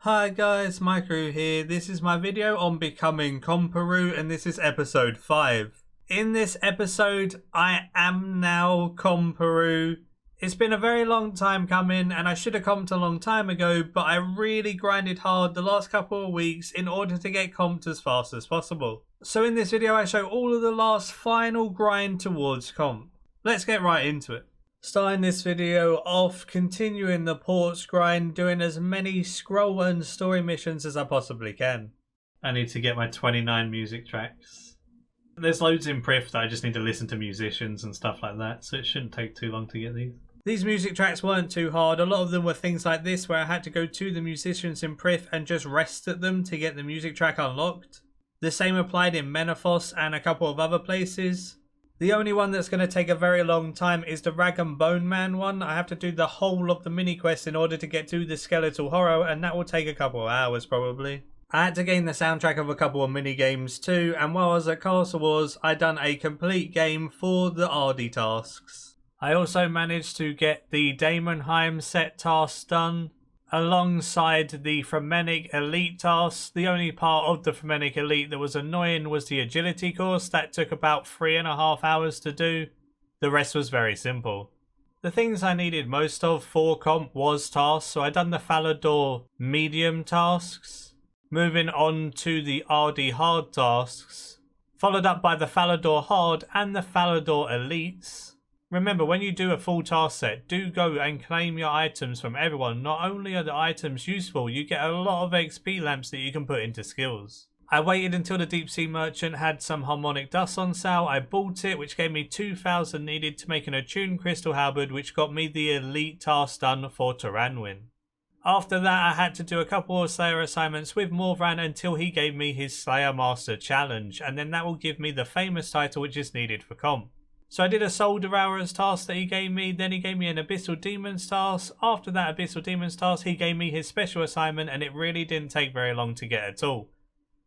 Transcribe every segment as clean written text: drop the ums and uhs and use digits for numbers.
Hi guys, Maikeru here. This is my video on becoming Comperu and this is episode 5. In this episode, I am now Comperu. It's been a very long time coming and I should have comped a long time ago, but I really grinded hard the last couple of weeks in order to get comped as fast as possible. So in this video I show all of the last final grind towards comp. Let's get right into it. Starting this video off, continuing the ports grind, doing as many scroll and story missions as I possibly can. I need to get my 29 music tracks. There's loads in Prif that I just need to listen to musicians and stuff like that, so it shouldn't take too long to get these. These music tracks weren't too hard. A lot of them were things like this where I had to go to the musicians in Prif and just rest at them to get the music track unlocked. The same applied in Menethos and a couple of other places. The only one that's going to take a very long time is the Rag and Bone Man one. I have to do the whole of the mini quest in order to get to the Skeletal Horror, and that will take a couple of hours probably. I had to gain the soundtrack of a couple of mini games too, and while I was at Castle Wars, I done a complete game for the RD tasks. I also managed to get the Daemonheim set tasks done, alongside the Fremennik Elite tasks. The only part of the Fremennik Elite that was annoying was the agility course. That took about 3.5 hours to do. The rest was very simple. The things I needed most of for comp was tasks, so I done the Falador medium tasks. Moving on to the RD hard tasks, followed up by the Falador hard and the Falador elites. Remember, when you do a full task set, do go and claim your items from everyone. Not only are the items useful, you get a lot of XP lamps that you can put into skills. I waited until the Deep Sea Merchant had some harmonic dust on sale. I bought it, which gave me 2,000 needed to make an attuned crystal halberd, which got me the elite task done for Taranwin. After that, I had to do a couple of Slayer assignments with Morvran until he gave me his Slayer Master challenge, and then that will give me the famous title which is needed for comp. So I did a Soul Devourer's task that he gave me, then he gave me an Abyssal Demons task. After that Abyssal Demons task, he gave me his special assignment, and it really didn't take very long to get at all.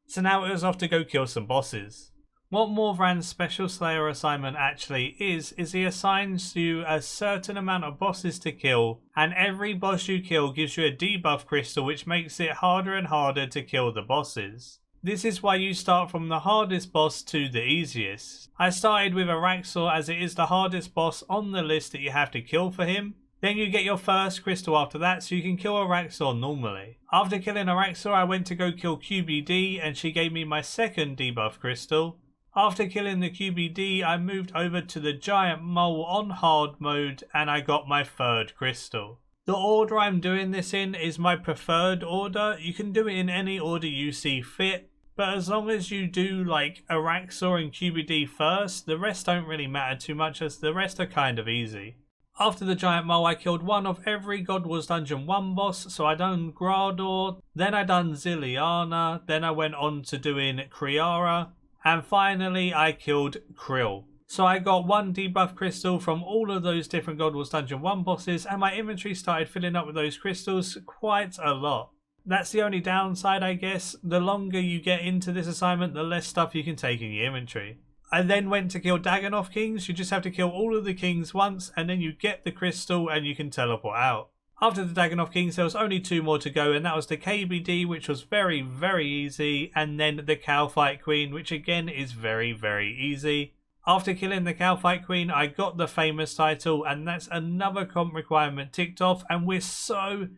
So now it was off to go kill some bosses. What Morvran's special Slayer assignment actually is he assigns you a certain amount of bosses to kill, and every boss you kill gives you a debuff crystal which makes it harder and harder to kill the bosses. This is why you start from the hardest boss to the easiest. I started with Araxor as it is the hardest boss on the list that you have to kill for him. Then you get your first crystal after that, so you can kill Araxor normally. After killing Araxor, I went to go kill QBD and she gave me my second debuff crystal. After killing the QBD, I moved over to the Giant Mole on hard mode and I got my third crystal. The order I'm doing this in is my preferred order. You can do it in any order you see fit. But as long as you do like Araxor and QBD first, the rest don't really matter too much as the rest are kind of easy. After the Giant Mole, I killed one of every God Wars Dungeon 1 boss, so I done Grador, then I done Ziliana, then I went on to doing Kriara, and finally I killed Krill. So I got one debuff crystal from all of those different God Wars Dungeon 1 bosses, and my inventory started filling up with those crystals quite a lot. That's the only downside, I guess. The longer you get into this assignment, the less stuff you can take in your inventory. I then went to kill Dagannoth Kings. You just have to kill all of the kings once, and then you get the crystal and you can teleport out. After the Dagannoth Kings, there was only 2 more to go, and that was the KBD, which was very, very easy, and then the Kalphite Queen, which again is very, very easy. After killing the Kalphite Queen, I got the famous title, and that's another comp requirement ticked off, and we're so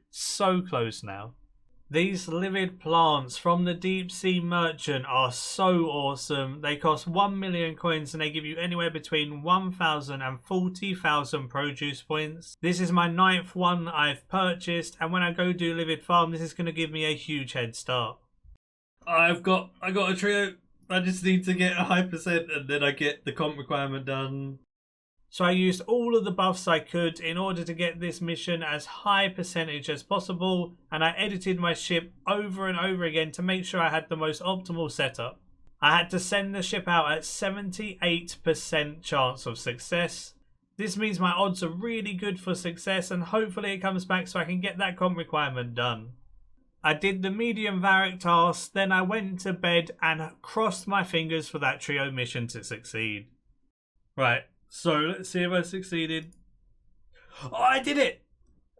close now. These livid plants from the Deep Sea Merchant are so awesome. They cost 1 million coins and they give you anywhere between 1,000 and 40,000 produce points. This is my 9th one I've purchased, and when I go do Livid Farm, this is going to give me a huge head start. I got a trio. I just need to get a high percent and then I get the comp requirement done. So I used all of the buffs I could in order to get this mission as high percentage as possible, and I edited my ship over and over again to make sure I had the most optimal setup. I had to send the ship out at 78% chance of success. This means my odds are really good for success, and hopefully it comes back so I can get that comp requirement done. I did the medium Varric task, then I went to bed and crossed my fingers for that trio mission to succeed. Right. So let's see if I succeeded. Oh, I did it!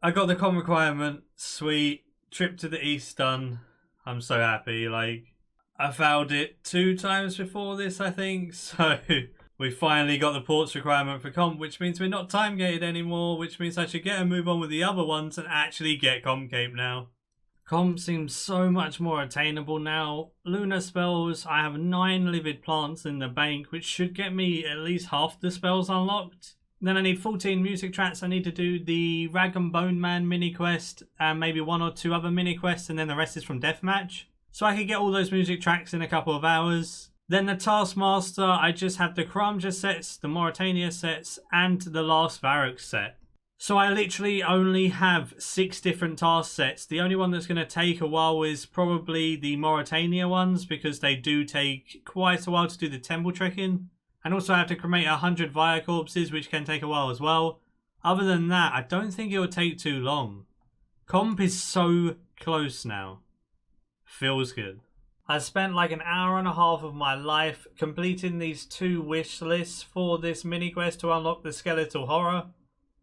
I got the comp requirement. Sweet. Trip to the East done. I'm so happy. Like, I failed it 2 times before this, I think. So we finally got the ports requirement for comp, which means we're not time gated anymore, which means I should get a move on with the other ones and actually get Comcape now. Comp seems so much more attainable now. Lunar Spells, I have 9 livid plants in the bank, which should get me at least half the spells unlocked. Then I need 14 music tracks. I need to do the Rag and Bone Man mini quest and maybe 1 or 2 other mini quests, and then the rest is from Deathmatch. So I could get all those music tracks in a couple of hours. Then the Taskmaster, I just have the Karamja sets, the Mauritania sets, and the last Varrock set. So I literally only have 6 different task sets. The only one that's going to take a while is probably the Mauritania ones, because they do take quite a while to do the temple trekking. And also I have to cremate 100 Via corpses, which can take a while as well. Other than that, I don't think it will take too long. Comp is so close now. Feels good. I spent like an hour and a half of my life completing these 2 wish lists for this mini quest to unlock the Skeletal Horror.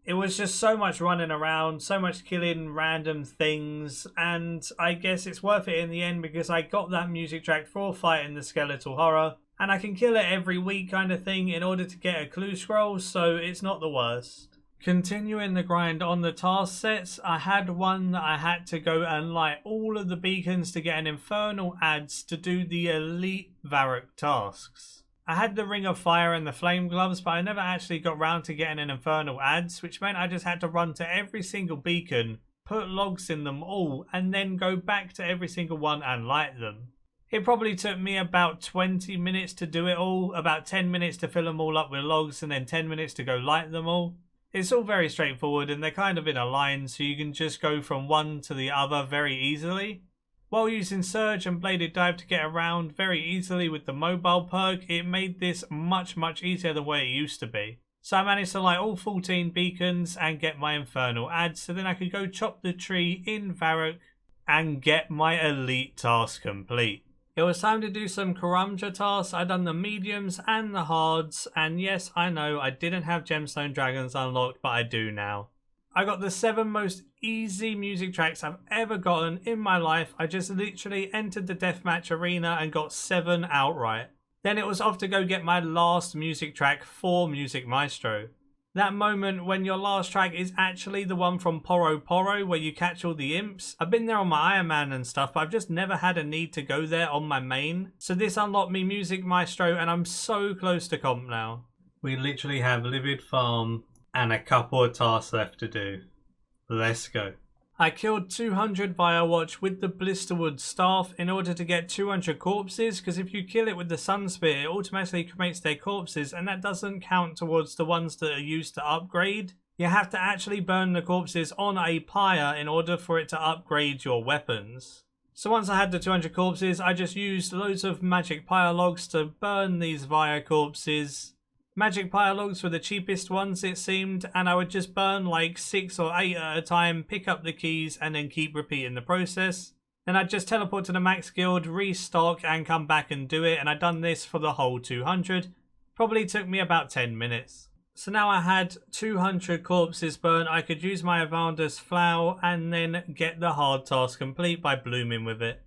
It was just so much running around, so much killing random things, and I guess it's worth it in the end because I got that music track for fighting the Skeletal Horror, and I can kill it every week kind of thing in order to get a clue scroll, so it's not the worst. Continuing the grind on the task sets, I had one that I had to go and light all of the beacons to get an infernal adze to do the elite Varrock tasks. I had the Ring of Fire and the Flame Gloves, but I never actually got round to getting an infernal adze, which meant I just had to run to every single beacon, put logs in them all, and then go back to every single one and light them. It probably took me about 20 minutes to do it all, about 10 minutes to fill them all up with logs, and then 10 minutes to go light them all. It's all very straightforward, and they're kind of in a line, so you can just go from one to the other very easily. While using Surge and Bladed Dive to get around very easily with the mobile perk, it made this much easier than what it used to be. So I managed to light all 14 beacons and get my infernal adze, so then I could go chop the tree in Varrock and get my elite task complete. It was time to do some Karamja tasks. I'd done the mediums and the hards, and yes, I know I didn't have Gemstone Dragons unlocked, but I do now. I got the 7 most easy music tracks I've ever gotten in my life. I just literally entered the deathmatch arena and got 7 outright. Then it was off to go get my last music track for Music Maestro. That moment when your last track is actually the one from Poro Poro where you catch all the imps. I've been there on my Iron Man and stuff, but I've just never had a need to go there on my main. So this unlocked me Music Maestro and I'm so close to comp now. We literally have Livid Farm and a couple of tasks left to do. Let's go. I killed 200 via watch with the Blisterwood staff in order to get 200 corpses, because if you kill it with the Sun Spit, it automatically cremates their corpses, and that doesn't count towards the ones that are used to upgrade. You have to actually burn the corpses on a pyre in order for it to upgrade your weapons. So once I had the 200 corpses, I just used loads of magic pyre logs to burn these via corpses. Magic pyre logs were the cheapest ones, it seemed, and I would just burn like 6 or 8 at a time, pick up the keys, and then keep repeating the process. Then I'd just teleport to the max guild, restock, and come back and do it, and I'd done this for the whole 200. Probably took me about 10 minutes. So now I had 200 corpses burnt, I could use my Avander's Flower, and then get the hard task complete by blooming with it.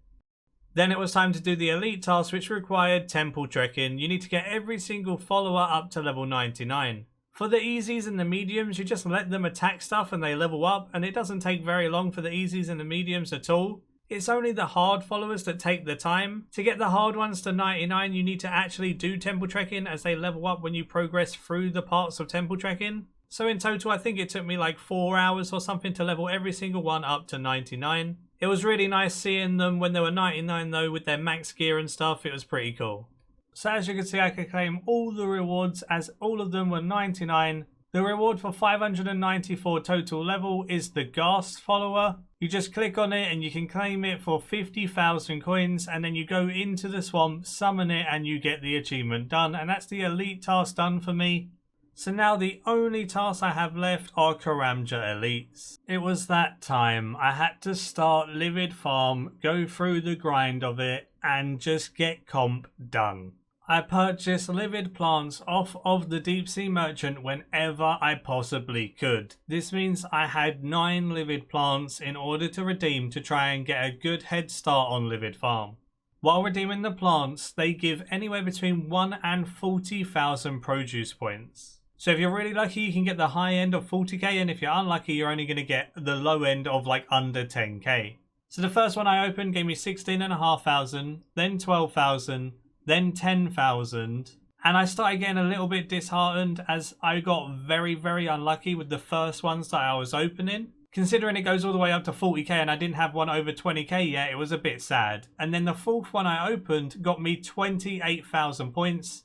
Then it was time to do the elite task, which required temple trekking. You need to get every single follower up to level 99. For the easies and the mediums, you just let them attack stuff and they level up, and it doesn't take very long for the easies and the mediums at all. It's only the hard followers that take the time. To get the hard ones to 99, you need to actually do temple trekking as they level up when you progress through the parts of temple trekking. So in total, I think it took me like 4 hours or something to level every single one up to 99. It was really nice seeing them when they were 99 though, with their max gear and stuff. It was pretty cool. So as you can see, I could claim all the rewards as all of them were 99. The reward for 594 total level is the Ghast follower. You just click on it and you can claim it for 50,000 coins, and then you go into the swamp, summon it, and you get the achievement done. And that's the elite task done for me. So now the only tasks I have left are Karamja elites. It was that time. I had to start Livid Farm, go through the grind of it, and just get comp done. I purchased livid plants off of the deep sea merchant whenever I possibly could. This means I had 9 livid plants in order to redeem to try and get a good head start on livid farm. While redeeming the plants, they give anywhere between 1 and 40,000 produce points. So if you're really lucky, you can get the high end of 40k, and if you're unlucky, you're only going to get the low end of like under 10k. So the first one I opened gave me 16,500, then 12,000, then 10,000, and I started getting a little bit disheartened as I got very, very unlucky with the first ones that I was opening. Considering it goes all the way up to 40k and I didn't have one over 20k yet, it was a bit sad. And then the fourth one I opened got me 28,000 points.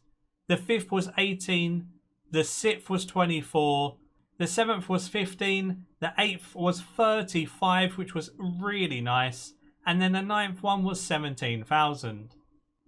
The fifth was 18, the sixth was 24, the seventh was 15, the eighth was 35, which was really nice, and then the ninth one was 17,000.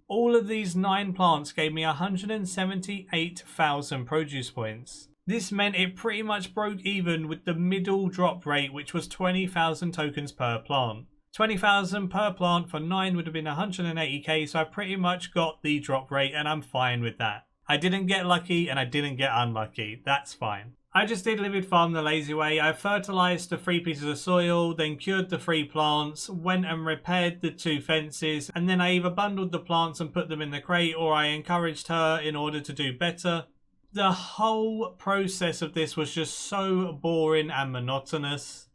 All of these 9 plants gave me 178,000 produce points. This meant it pretty much broke even with the middle drop rate, which was 20,000 tokens per plant. 20,000 per plant for 9 would have been 180k, so I pretty much got the drop rate and I'm fine with that. I didn't get lucky and I didn't get unlucky. That's fine. I just did livid farm the lazy way. I fertilized the 3 pieces of soil, then cured the 3 plants, went and repaired the 2 fences, and then I either bundled the plants and put them in the crate, or I encouraged her in order to do better. The whole process of this was just so boring and monotonous.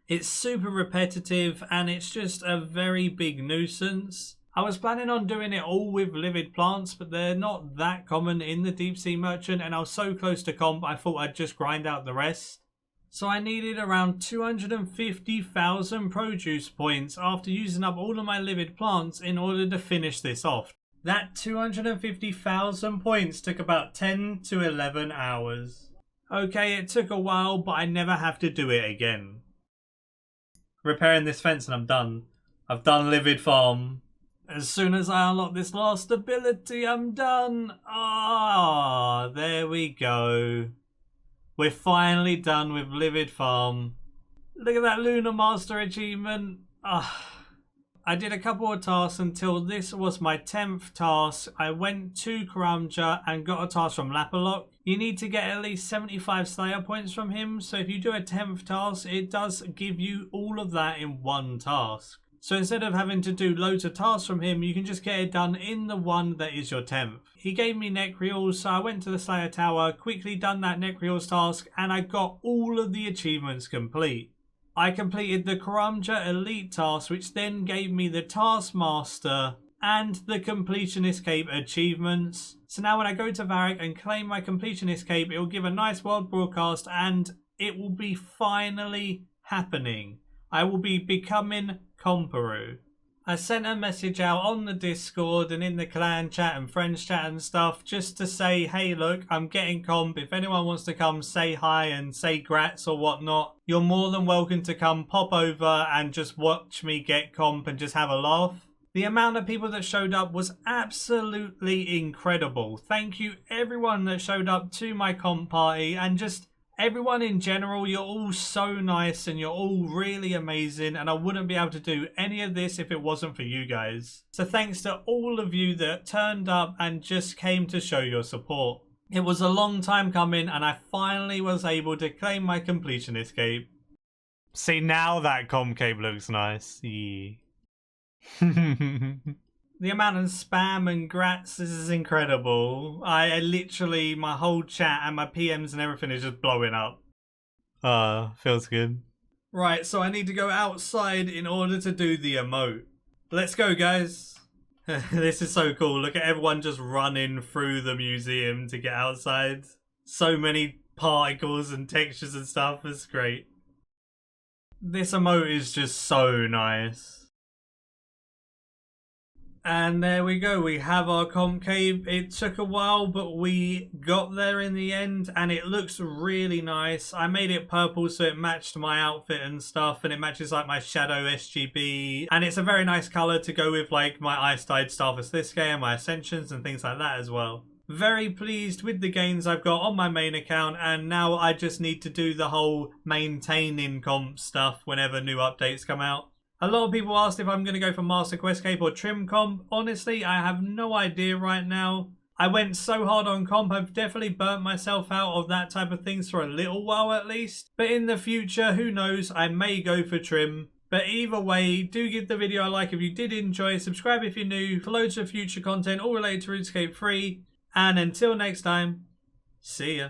It's super repetitive and it's just a very big nuisance. I was planning on doing it all with livid plants, but they're not that common in the deep sea merchant, and I was so close to comp I thought I'd just grind out the rest. So I needed around 250,000 produce points after using up all of my livid plants in order to finish this off. That 250,000 points took about 10 to 11 hours. Okay, it took a while, but I never have to do it again. Repairing this fence and I'm done. I've done livid farm. As soon as I unlock this last ability, I'm done. Ah, there we go. We're finally done with livid farm. Look at that Lunar Master achievement. I did a couple of tasks until this was my 10th task. I went to Karamja and got a task from Lapalok. You need to get at least 75 Slayer points from him, so if you do a 10th task, it does give you all of that in one task. So instead of having to do loads of tasks from him, you can just get it done in the one that is your 10th. He gave me Necreals, so I went to the Slayer Tower, quickly done that Necreals task, and I got all of the achievements complete. I completed the Karamja Elite task, which then gave me the Taskmaster and the Completionist Cape achievements. So now when I go to Varric and claim my Completionist Cape, it will give a nice world broadcast and it will be finally happening. I will be becoming Comperu. I sent a message out on the Discord and in the clan chat and friends chat and stuff just to say, hey look, I'm getting comp. If anyone wants to come say hi and say grats or whatnot, you're more than welcome to come pop over and just watch me get comp and just have a laugh. The amount of people that showed up was absolutely incredible. Thank you everyone that showed up to my comp party, and just everyone in general. You're all so nice and you're all really amazing, and I wouldn't be able to do any of this if it wasn't for you guys. So thanks to all of you that turned up and just came to show your support. It was a long time coming and I finally was able to claim my Completionist Cape. See, now that comp cape looks nice. Yeah. The amount of spam and grats, this is incredible. I literally, my whole chat and my PMs and everything is just blowing up. Feels good. Right, so I need to go outside in order to do the emote. Let's go, guys. This is so cool. Look at everyone just running through the museum to get outside. So many particles and textures and stuff. It's great. This emote is just so nice. And there we go, we have our comp cape. It took a while, but we got there in the end, and it looks really nice. I made it purple so it matched my outfit and stuff, and it matches like my shadow SGB. And it's a very nice colour to go with like my Ice-Tide Starfus Liske and my Ascensions and things like that as well. Very pleased with the gains I've got on my main account, and now I just need to do the whole maintaining comp stuff whenever new updates come out. A lot of people asked if I'm going to go for Master Quest Cape or Trim Comp. Honestly, I have no idea right now. I went so hard on comp, I've definitely burnt myself out of that type of things for a little while at least. But in the future, who knows, I may go for trim. But either way, do give the video a like if you did enjoy, subscribe if you're new for loads of future content all related to RuneScape 3. And until next time, see ya.